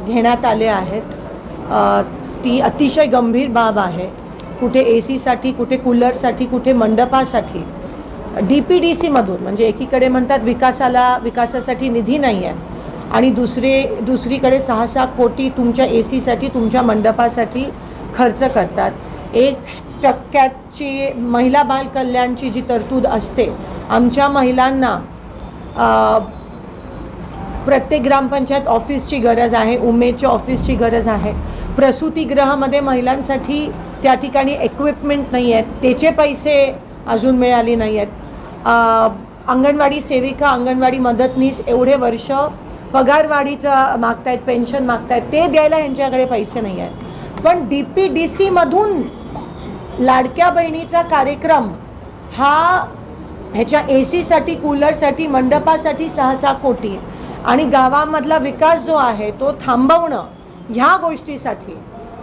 घेण्यात आले आहेत। ती अतिशय गंभीर बाब आहे। कुठे एसीसाठी, कुठे कूलरसाठी, कुठे मंडपासाठी DPDC मधून, म्हणजे एकीकडे म्हणतात विकासासाठी निधी नाही आहे आणि दुसरीकडे 6-6 कोटी तुमच्या एसीसाठी, तुमच्या मंडपासाठी खर्च करतात। 1% महिला बाल कल्याणची जी तरतूद असते, आमच्या महिलांना प्रत्येक ग्रामपंचायत ऑफिसची गरज आहे, उमेदच्या ऑफिसची गरज आहे। प्रसूतिगृहामध्ये महिलांसाठी त्या ठिकाणी इक्विपमेंट नाही आहेत, त्याचे पैसे अजून मिळाले नाही आहेत। अंगणवाडी सेविका, अंगणवाडी मदतनीस एवढे वर्ष पगारवाढीचं मागतायत, पेन्शन मागतायत, ते द्यायला यांच्याकडे पैसे नाही आहेत। पण DPDC मधून लाडक्या बहिणीचा कार्यक्रम हा ह्याच्या एसीसाठी, कूलरसाठी, मंडपासाठी 6-6 कोटी आणि गावामधला विकास जो आहे तो थांबवणं, ह्या गोष्टीसाठी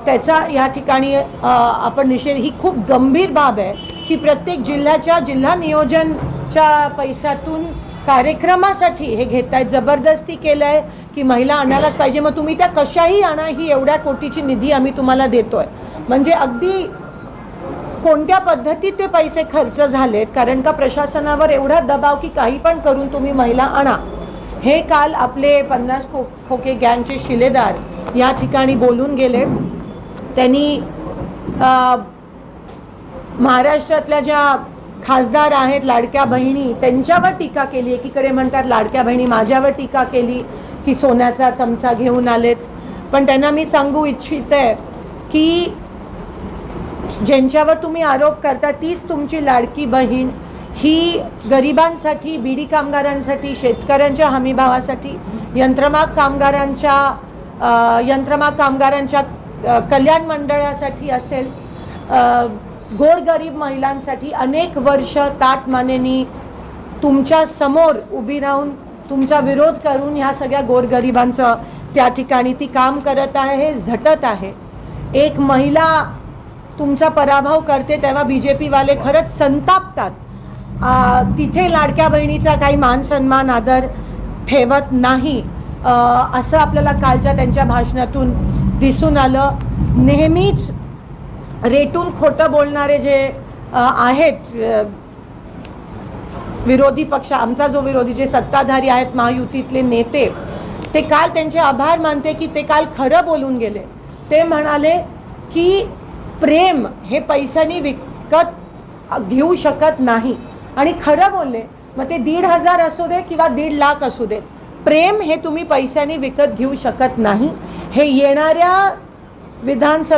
त्याचा या ठिकाणी आपण निषेध। ही खूप गंभीर बाब आहे की प्रत्येक जिल्हा नियोजनच्या पैशातून कार्यक्रमासाठी हे घेत आहेत। जबरदस्ती केलं आहे की महिला आणायलाच पाहिजे, मग तुम्ही त्या कशाही आणा, ही एवढ्या कोटीची निधी आम्ही तुम्हाला देतोय। म्हणजे अगदी कोणत्या पद्धतीत ते पैसे खर्च झालेत, कारण का प्रशासनावर एवढा दबाव की काही पण करून तुम्ही महिला आणा। हे काल आपले 50 खोके गँगचे शिलेदार या ठिकाणी बोलून गेले। त्यांनी महाराष्ट्रातल्या ज्या खासदार आहेत लाडक्या बहिणी, त्यांच्यावर टीका केली। एकीकडे म्हणतात लाडक्या बहिणी माझ्यावर टीका केली की सोन्याचा चमचा घेऊन आलेत, पण त्यांना मी सांगू इच्छिते की ज्यांच्यावर तुम्ही आरोप करता तीच तुमची लाडकी बहीण। ही गरिबांसाठी, बीडी कामगारांसाठी, शेतकऱ्यांच्या हमीभावासाठी, यंत्रमाग कामगारांच्या कल्याण मंडळासाठी असेल, गोरगरीब महिलांसाठी अनेक वर्ष ताटमानेनी तुमच्या समोर उभी राहून तुमचा विरोध करून ह्या सगळ्या गोरगरिबांचं त्या ठिकाणी ती काम करत आहे, हे झटत आहे। एक महिला तुमचा पराभव करते तेव्हा BJP वाले खरंच संतापतात। तिथे लाडक्या बहिणीचा काही मान सन्मान आदर ठेवत नाही असं आपल्याला कालच्या त्यांच्या भाषणातून दिसून आलं। नेहमीच रेटून खोटं बोलणारे जे आहेत विरोधी पक्ष, आमचा जो विरोधी जे सत्ताधारी आहेत महायुतीतले नेते, ते काल त्यांचे आभार मानते की ते काल खरं बोलून गेले। ते म्हणाले की प्रेम हे पैशाने विकत घेऊ शकत नाही आणि खरं बोलले। मग ते 1,500 असू दे किंवा 1.5 लाख असू दे, प्रेम हे तुम्ही पैशाने विकत घेऊ शकत नाही। हे येणाऱ्या विधानसभे